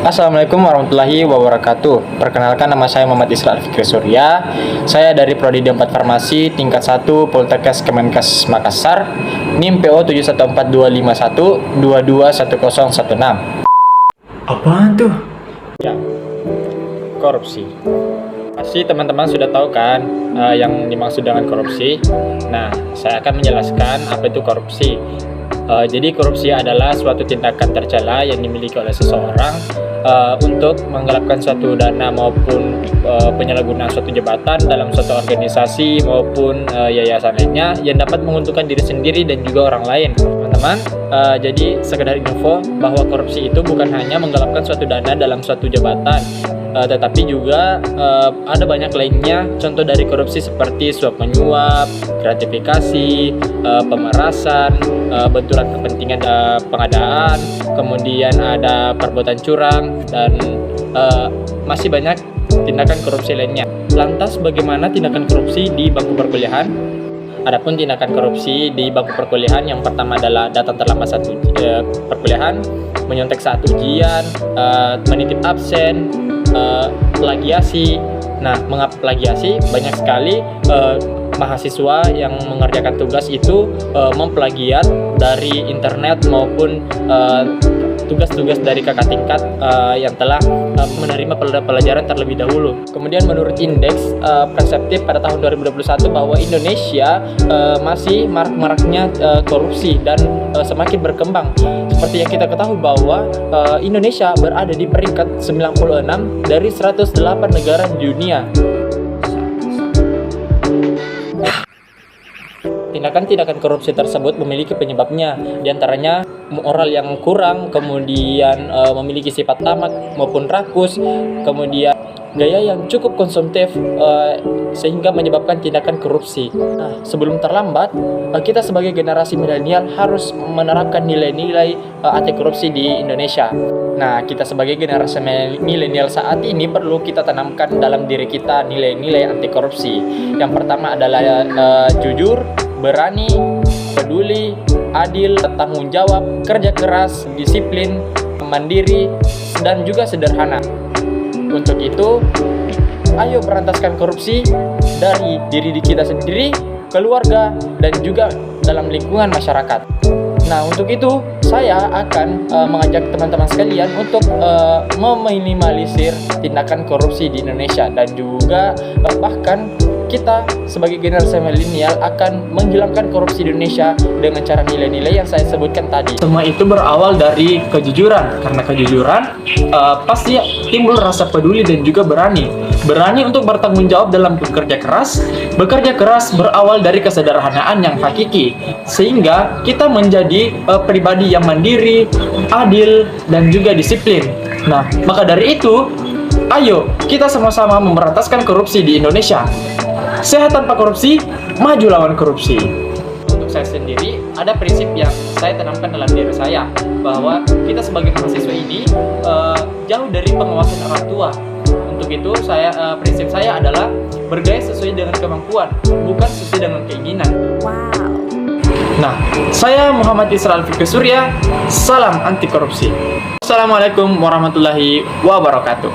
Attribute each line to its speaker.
Speaker 1: Assalamualaikum warahmatullahi wabarakatuh. Perkenalkan, nama saya Muhammad Isra Fikri Surya. Saya dari Prodi D4 Farmasi tingkat 1 Poltekkes Kemenkes Makassar. NIM PO 714251221016.
Speaker 2: Apaan tuh?
Speaker 1: Ya, korupsi. Pasti teman-teman sudah tahu kan yang dimaksud dengan korupsi. Nah, saya akan menjelaskan apa itu korupsi. Jadi korupsi adalah suatu tindakan tercela yang dimiliki oleh seseorang untuk menggelapkan suatu dana maupun penyalahgunaan suatu jabatan dalam suatu organisasi maupun yayasan lainnya yang dapat menguntungkan diri sendiri dan juga orang lain. Teman-teman, jadi sekedar info bahwa korupsi itu bukan hanya menggelapkan suatu dana dalam suatu jabatan, tetapi juga ada banyak lainnya. Contoh dari korupsi seperti suap menyuap, gratifikasi, pemerasan, benturan kepentingan pengadaan, kemudian ada perbuatan curang, dan masih banyak tindakan korupsi lainnya. Lantas bagaimana tindakan korupsi di bangku perkuliahan? Adapun tindakan korupsi di bangku perkuliahan, yang pertama adalah datang terlambat saat perkuliahan, menyontek saat ujian, menitip absen, plagiasi. Nah, mengapa plagiasi? Banyak sekali mahasiswa yang mengerjakan tugas itu memplagiat dari internet maupun tugas-tugas dari kakak tingkat yang telah menerima pelajaran terlebih dahulu. Kemudian menurut indeks perseptif pada tahun 2021 bahwa Indonesia masih marak-maraknya korupsi dan semakin berkembang. Seperti yang kita ketahui bahwa Indonesia berada di peringkat 96 dari 108 negara di dunia. Tindakan-tindakan korupsi tersebut memiliki penyebabnya, diantaranya moral yang kurang, kemudian memiliki sifat tamak maupun rakus, kemudian gaya yang cukup konsumtif sehingga menyebabkan tindakan korupsi. Nah, sebelum terlambat, kita sebagai generasi milenial harus menerapkan nilai-nilai anti korupsi di Indonesia. Nah, kita sebagai generasi milenial saat ini perlu kita tanamkan dalam diri kita nilai-nilai anti korupsi. Yang pertama adalah jujur, berani, peduli, adil, bertanggung jawab, kerja keras, disiplin, mandiri, dan juga sederhana. Untuk itu, ayo berantaskan korupsi dari diri kita sendiri, keluarga, dan juga dalam lingkungan masyarakat. Nah, untuk itu saya akan mengajak teman-teman sekalian untuk meminimalisir tindakan korupsi di Indonesia, dan juga bahkan kita sebagai generasi milenial akan menghilangkan korupsi di Indonesia dengan cara nilai-nilai yang saya sebutkan tadi. Semua itu berawal dari kejujuran. Karena kejujuran pasti timbul rasa peduli dan juga berani. Berani untuk bertanggung jawab dalam bekerja keras. Bekerja keras berawal dari kesederhanaan yang hakiki, sehingga kita menjadi pribadi yang mandiri, adil, dan juga disiplin. Nah, maka dari itu, ayo kita sama-sama memberantaskan korupsi di Indonesia. Sehat tanpa korupsi, maju lawan korupsi. Untuk saya sendiri, ada prinsip yang saya tanamkan dalam diri saya, bahwa kita sebagai mahasiswa ini jauh dari pengawasan orang tua. Untuk itu, prinsip saya adalah bergaya sesuai dengan kemampuan, bukan sesuai dengan keinginan.
Speaker 3: Wow.
Speaker 1: Nah, saya Muhammad Isra Fikri Surya. Salam anti korupsi. Assalamualaikum warahmatullahi wabarakatuh.